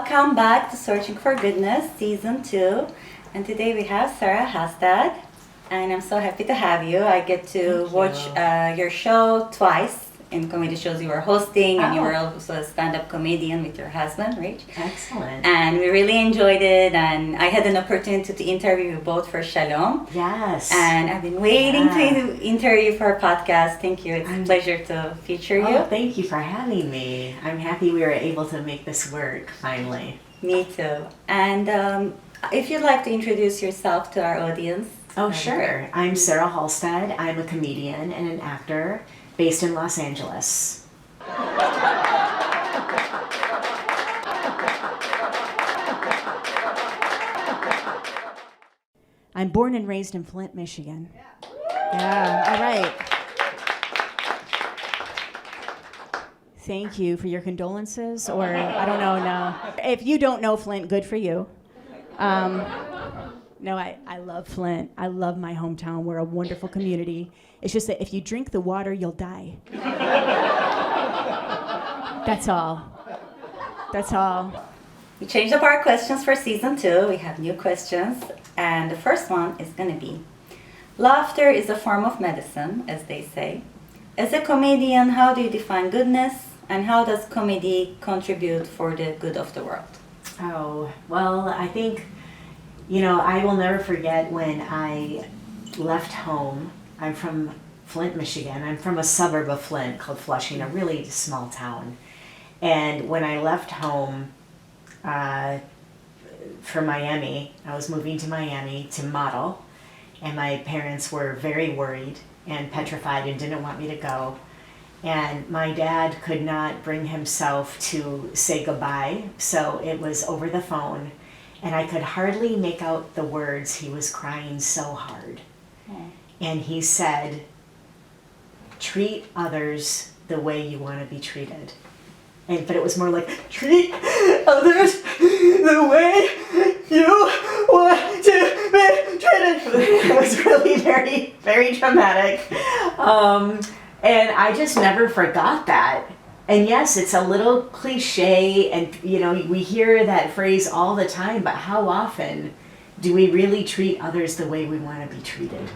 welcome back to Searching for Goodness, Season 2. And today we have Sarah Halstead, and I'm so happy to have you. I get to watch your show twice in comedy shows you were hosting, and you were also a stand-up comedian with your husband, Rich. Excellent. And we really enjoyed it, and I had an opportunity to interview you both for Shalom. Yes. And I've been waiting to interview you for our podcast. Thank you. It's a pleasure to feature you. Oh, thank you for having me. I'm happy we were able to make this work, finally. Me too. And if you'd like to introduce yourself to our audience. Oh, sure. I'm Sarah Halstead. I'm a comedian and an actor based in Los Angeles. I'm born and raised in Flint, Michigan. Yeah, all right. Thank you for your condolences, or I don't know, no. If you don't know Flint, good for you. No, I love Flint. I love my hometown. We're a wonderful community. It's just that if you drink the water, you'll die. That's all. That's all. We changed up our questions for Season 2. We have new questions. And the first one is going to be, laughter is a form of medicine, as they say. As a comedian, how do you define goodness? And how does comedy contribute for the good of the world? Oh, well, I think, I will never forget when I left home. I'm from Flint, Michigan. I'm from a suburb of Flint called Flushing, a really small town. And when I left home for Miami, I was moving to Miami to model, and my parents were very worried and petrified and didn't want me to go. And my dad could not bring himself to say goodbye, so it was over the phone, and I could hardly make out the words. He was crying so hard. And he said, treat others the way you want to be treated. But it was more like, treat others the way you want to be treated. It was really very, very dramatic. And I just never forgot that. And yes, it's a little cliche, and we hear that phrase all the time, but how often do we really treat others the way we want to be treated?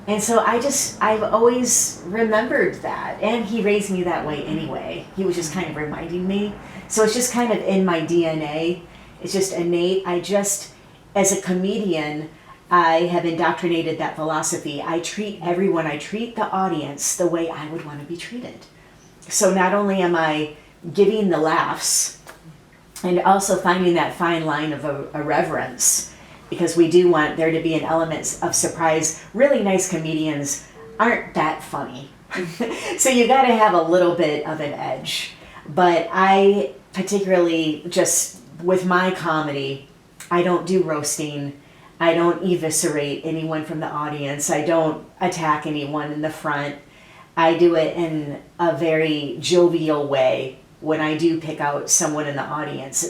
And so I've always remembered that. And he raised me that way anyway. He was just kind of reminding me. So it's just kind of in my DNA. It's just innate. As a comedian, I have indoctrinated that philosophy. I treat everyone, I treat the audience the way I would want to be treated. So not only am I giving the laughs, and also finding that fine line of a reverence, because we do want there to be an element of surprise. Really nice comedians aren't that funny. So you got to have a little bit of an edge. But I particularly, just with my comedy, I don't do roasting. I don't eviscerate anyone from the audience. I don't attack anyone in the front. I do it in a very jovial way. When I do pick out someone in the audience,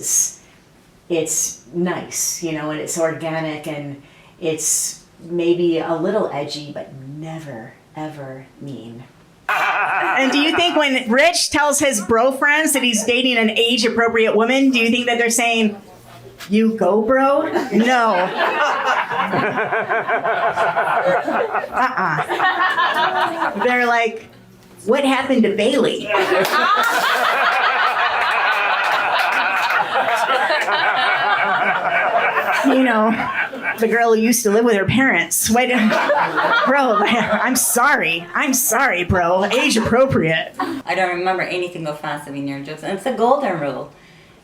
it's nice, and it's organic, and it's maybe a little edgy, but never, ever mean. And do you think when Rich tells his bro friends that he's dating an age-appropriate woman, do you think that they're saying, you go, bro? No. They're like, what happened to Bailey? The girl who used to live with her parents. Wait, bro, I'm sorry, bro. Age appropriate. I don't remember anything offensive in your jokes, and it's a golden rule.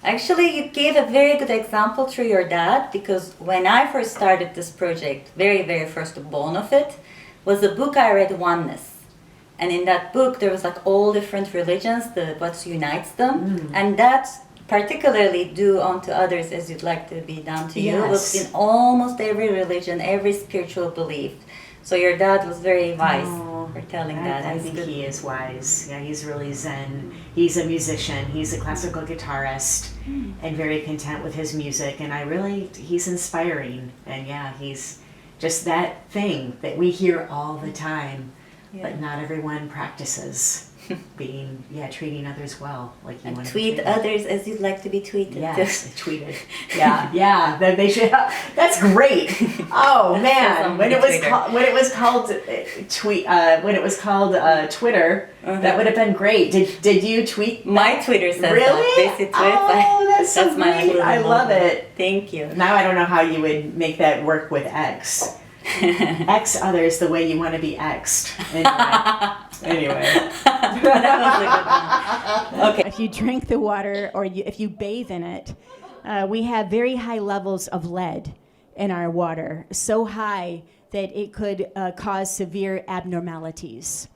Actually, you gave a very good example through your dad, because when I first started this project, very, very first bone of it, was a book I read, Oneness. And in that book, there was like all different religions, what unites them. And that particularly do unto others as you'd like to be done to you was in almost every religion, every spiritual belief. So your dad was very wise for telling that. I think he is wise. Yeah, he's really zen. He's a musician. He's a classical guitarist and very content with his music. And he's inspiring. And he's just that thing that we hear all the time, but not everyone practices. treating others well, like you And want tweet to be treated. others as you'd like to be tweeted. Yes, tweeted. Yeah, they should. That's great. Oh man, when it was Twitter, that would have been great. Did you tweet? My Twitter says Really? that. Bessy Adut. Oh, that's so my great. little I love moment. it. Thank you. Now I don't know how you would make that work with X. X others the way you want to be X'd. Anyway. That was a good one. Okay. If you drink the water or if you bathe in it, we have very high levels of lead in our water, so high that it could cause severe abnormalities.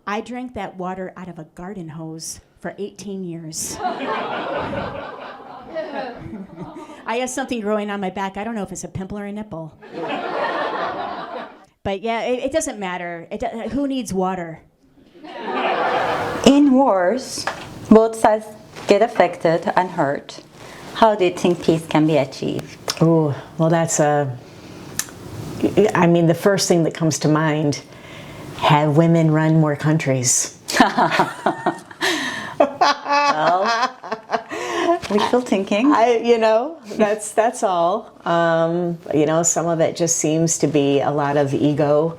I drank that water out of a garden hose for 18 years. I have something growing on my back. I don't know if it's a pimple or a nipple. But yeah, it doesn't matter. Who needs water? In wars, both sides get affected and hurt. How do you think peace can be achieved? Oh, well, the first thing that comes to mind, have women run more countries. Well, wishful thinking. That's all. Some of it just seems to be a lot of ego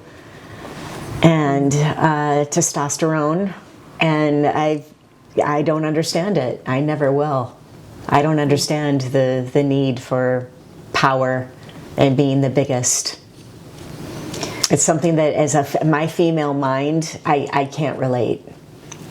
and testosterone, and I don't understand it. I never will. I don't understand the need for power and being the biggest. It's something that, as my female mind, I can't relate.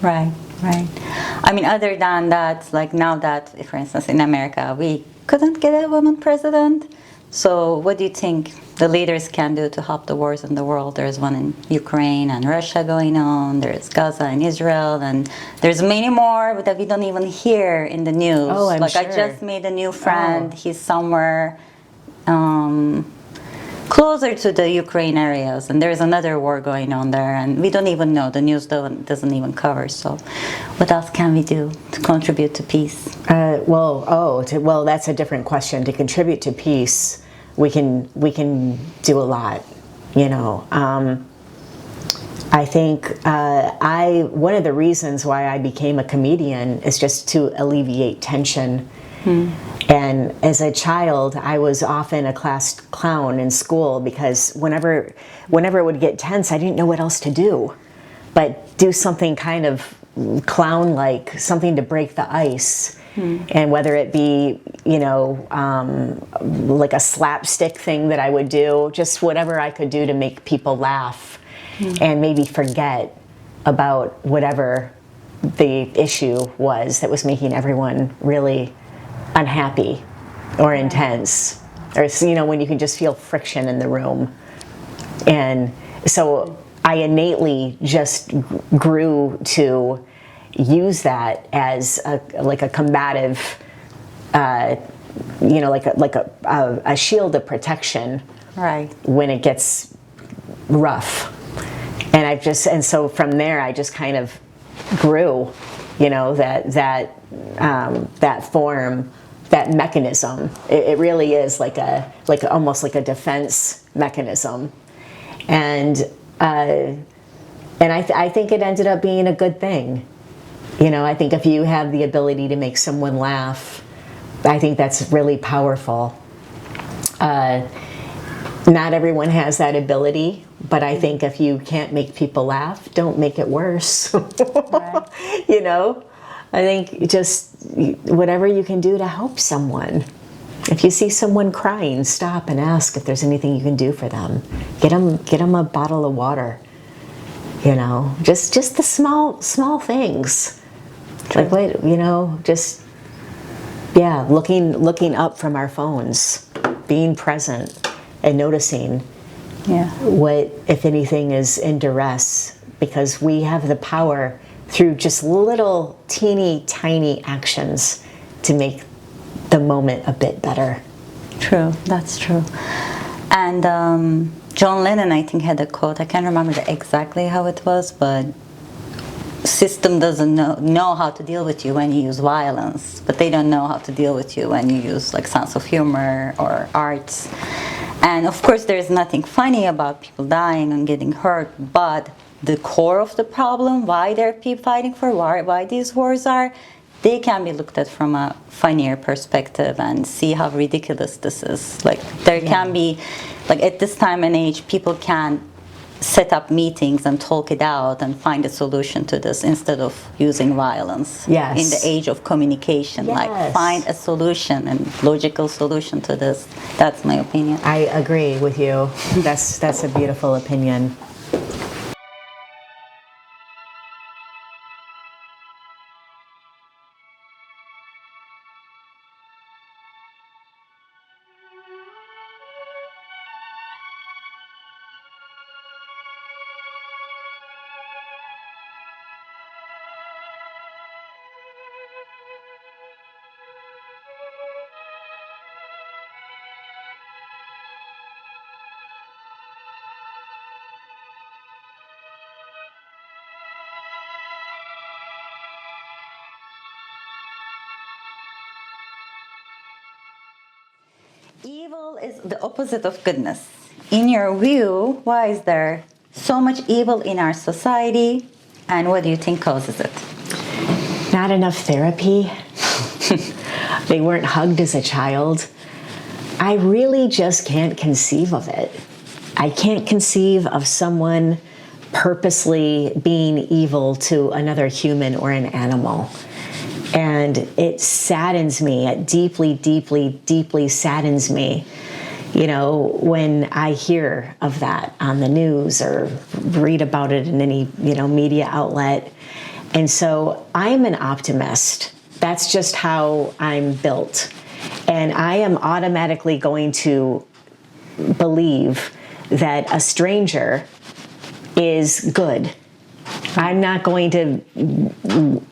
Right. I mean, other than that, like now that, for instance, in America, we couldn't get a woman president. So what do you think the leaders can do to help the wars in the world? There's one in Ukraine and Russia going on. There's Gaza and Israel. And there's many more that we don't even hear in the news. Oh, I'm like sure. I just made a new friend. He's somewhere closer to the Ukraine areas, and there's another war going on there, and we don't even know. The news doesn't even cover. So, what else can we do to contribute to peace? Well, that's a different question. To contribute to peace, we can do a lot. I think one of the reasons why I became a comedian is just to alleviate tension. And as a child, I was often a class clown in school because whenever it would get tense, I didn't know what else to do, but do something kind of clown-like, something to break the ice. And whether it be, like a slapstick thing that I would do, just whatever I could do to make people laugh and maybe forget about whatever the issue was that was making everyone really unhappy or intense, or when you can just feel friction in the room. And so I innately just grew to use that as a combative, like a shield of protection, Right. when it gets rough. And so from there I just kind of grew, that form, that mechanism. It really is almost like a defense mechanism, and I think it ended up being a good thing. I think if you have the ability to make someone laugh, I think that's really powerful. Not everyone has that ability, but I think if you can't make people laugh, don't make it worse. Right. I think just whatever you can do to help someone. If you see someone crying, stop and ask if there's anything you can do for them. Get them a bottle of water. Just the small things. True. Like looking up from our phones, being present and noticing what, if anything, is in duress, because we have the power through just little teeny tiny actions to make the moment a bit better. True, that's true. And John Lennon, I think, had a quote. I can't remember exactly how it was, but system doesn't know how to deal with you when you use violence, but they don't know how to deal with you when you use sense of humor or arts. And of course, there's nothing funny about people dying and getting hurt, but the core of the problem, why they're fighting for war, why these wars are, they can be looked at from a funnier perspective and see how ridiculous this is. Like there can be, like at this time and age, people can set up meetings and talk it out and find a solution to this instead of using violence. Yes. In the age of communication, like Yes. find a solution and logical solution to this. That's my opinion. I agree with you. That's a beautiful opinion. Evil is the opposite of goodness. In your view, why is there so much evil in our society, and what do you think causes it? Not enough therapy. They weren't hugged as a child. I really just can't conceive of it. I can't conceive of someone purposely being evil to another human or an animal. And it saddens me, it deeply, deeply, deeply saddens me, you know, when I hear of that on the news or read about it in any, you know, media outlet. And so I'm an optimist. That's just how I'm built. And I am automatically going to believe that a stranger is good. I'm not going to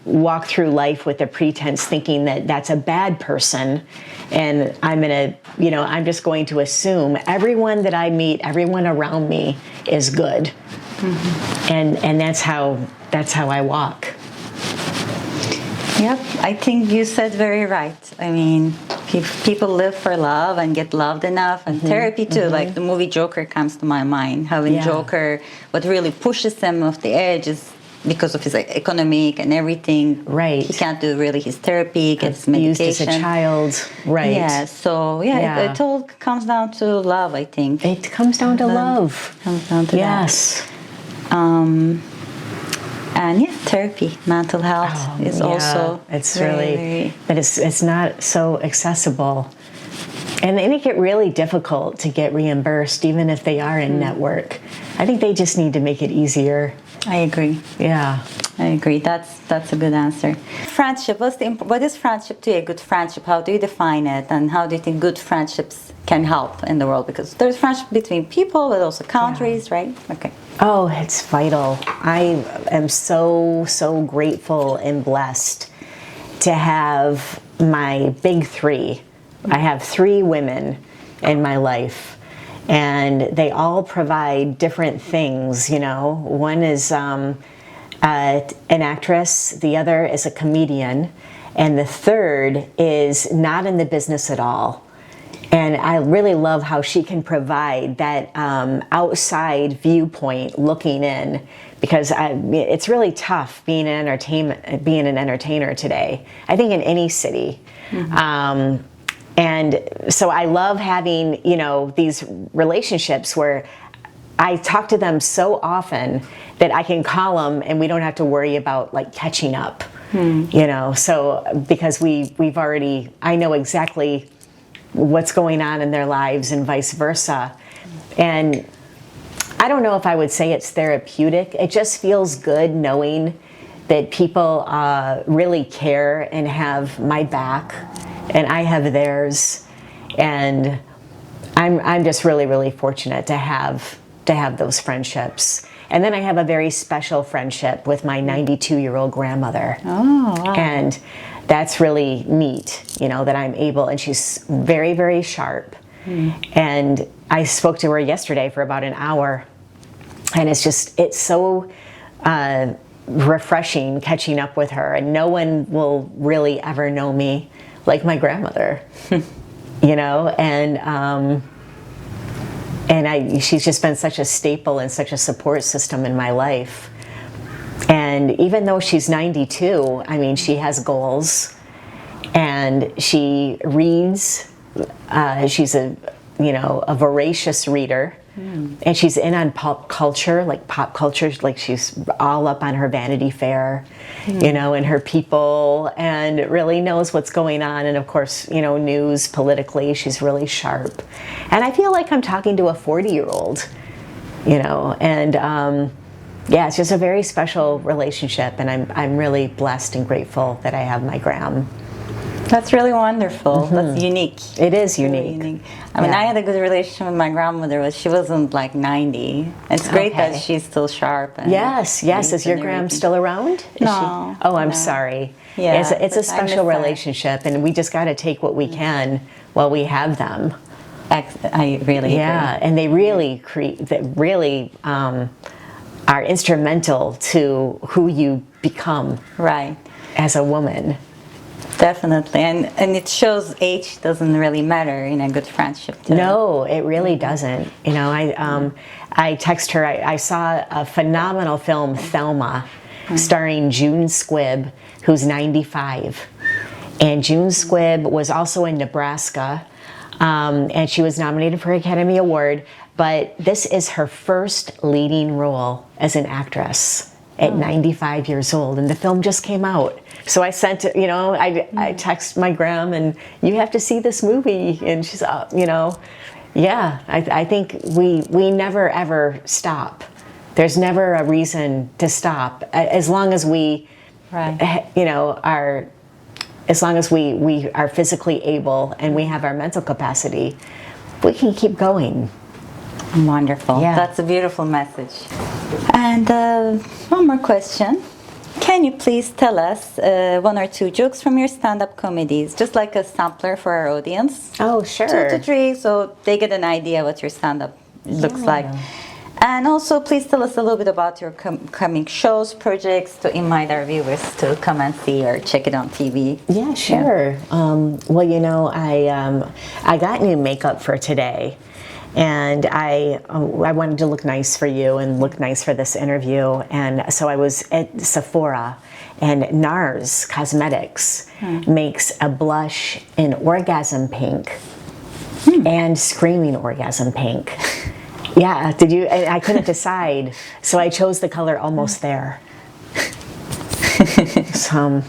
walk through life with a pretense thinking that that's a bad person, and I'm just going to assume everyone that I meet, everyone around me is good. Mm-hmm. And that's how I walk. Yep, I think you said very right. I mean, people live for love and get loved enough, and therapy too. Like the movie Joker comes to my mind. How in Joker, what really pushes him off the edge is because of his economic and everything. Right. He can't do really his therapy, gets medication. Used as a child. Right. Yeah, so it all comes down to love, I think. It comes down to love. Comes down to yes. that. And therapy, mental health is also it's very, really, but it's not so accessible, and they make it really difficult to get reimbursed, even if they are in network. I think they just need to make it easier. I agree. Yeah, I agree. That's a good answer. Friendship. What is friendship to you? A good friendship. How do you define it, and how do you think good friendships can help in the world? Because there's friendship between people, but also countries, right? Okay. Oh, it's vital. I am so, so grateful and blessed to have my big three. I have 3 women in my life, and they all provide different things, you know. One is an actress, the other is a comedian, and the third is not in the business at all. And I really love how she can provide that outside viewpoint looking in, because it's really tough being an entertainer today, I think in any city. Mm-hmm. And so I love having, you know, these relationships where I talk to them so often that I can call them and we don't have to worry about like catching up, you know, so because I know exactly what's going on in their lives and vice versa. And I don't know if I would say it's therapeutic. It just feels good knowing that people really care and have my back and I have theirs. And I'm just really, really fortunate to have those friendships. And then I have a very special friendship with my 92-year-old grandmother. Oh, wow. And that's really neat, you know, that I'm able, and she's very, very sharp. And I spoke to her yesterday for about an hour, and it's so refreshing catching up with her, and no one will really ever know me like my grandmother, you know, and she's just been such a staple and such a support system in my life. And even though she's 92, I mean, she has goals, and she reads. She's a voracious reader, and she's in on pop culture, like she's all up on her Vanity Fair, and her People, and really knows what's going on. And of course, news politically, she's really sharp. And I feel like I'm talking to a 40-year-old, and it's just a very special relationship. And I'm really blessed and grateful that I have my Gram. That's really wonderful. That's unique. It is Really unique. I mean, I had a good relationship with my grandmother, but she wasn't like 90. It's great that she's still sharp. And Yes. Is your Gram still around? Is No, she? Oh, I'm no. sorry. Yeah, It's a but I special miss her. relationship, and we just got to take what we can while we have them. I really agree. And they really are instrumental to who you become Right. as a woman. Definitely. And it shows age doesn't really matter in a good friendship too. No, it really doesn't. I text her. I saw a phenomenal film, Thelma, starring June Squibb, who's 95. And June Squibb was also in Nebraska, and she was nominated for an Academy Award. But this is her first leading role as an actress at 95 years old, and the film just came out. So I sent it, I text my Gram, and you have to see this movie. And she's, I think we never ever stop. There's never a reason to stop as long as we, as long as we are physically able and we have our mental capacity, we can keep going. Wonderful. Yeah. That's a beautiful message. And one more question. Can you please tell us one or two jokes from your stand-up comedies, just like a sampler for our audience? Oh, sure. 2 to 3, so they get an idea what your stand-up looks like. And also, please tell us a little bit about your coming shows, projects, to invite our viewers to come and see or check it on TV. Yeah, sure. Well, I got new makeup for today. And I wanted to look nice for you and look nice for this interview. And so I was at Sephora, and NARS Cosmetics makes a blush in orgasm pink and screaming orgasm pink. Yeah, did you? I couldn't decide, so I chose the color Almost There. So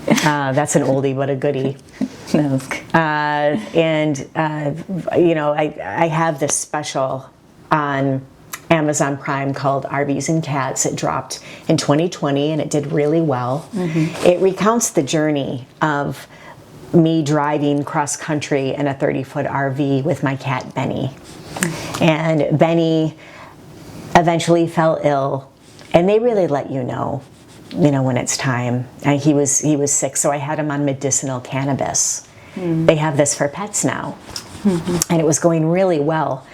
that's an oldie but a goodie. I have this special on Amazon Prime called RVs and Cats. It dropped in 2020 and it did really well. It recounts the journey of me driving cross country in a 30-foot RV with my cat Benny. And Benny eventually fell ill, and they really let you know when it's time. And he was sick, so I had him on medicinal cannabis. They have this for pets now. And it was going really well,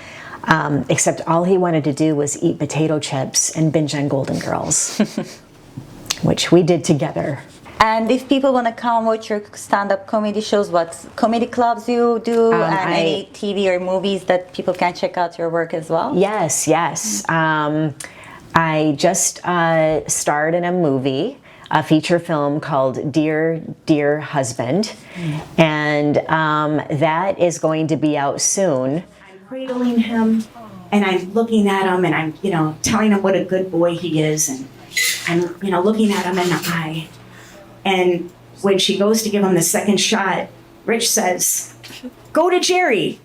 except all he wanted to do was eat potato chips and binge on Golden Girls, which we did together. And if people want to come watch your stand-up comedy shows, what comedy clubs you do, and any TV or movies that people can check out your work as well? Yes. I just starred in a movie, a feature film called Dear, Dear Husband, and that is going to be out soon. I'm cradling him, and I'm looking at him, and I'm, telling him what a good boy he is, and I'm, looking at him in the eye. And when she goes to give him the second shot, Rich says, "Go to Jerry."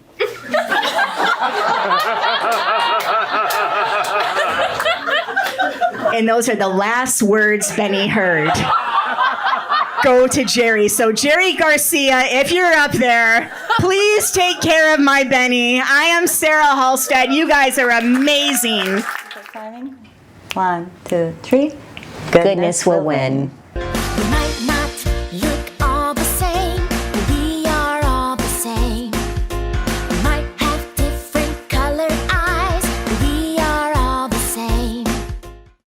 And those are the last words Benny heard. Go to Jerry. So Jerry Garcia, if you're up there, please take care of my Benny. I am Sarah Halstead. You guys are amazing. 1, 2, 3. Goodness will win. You might not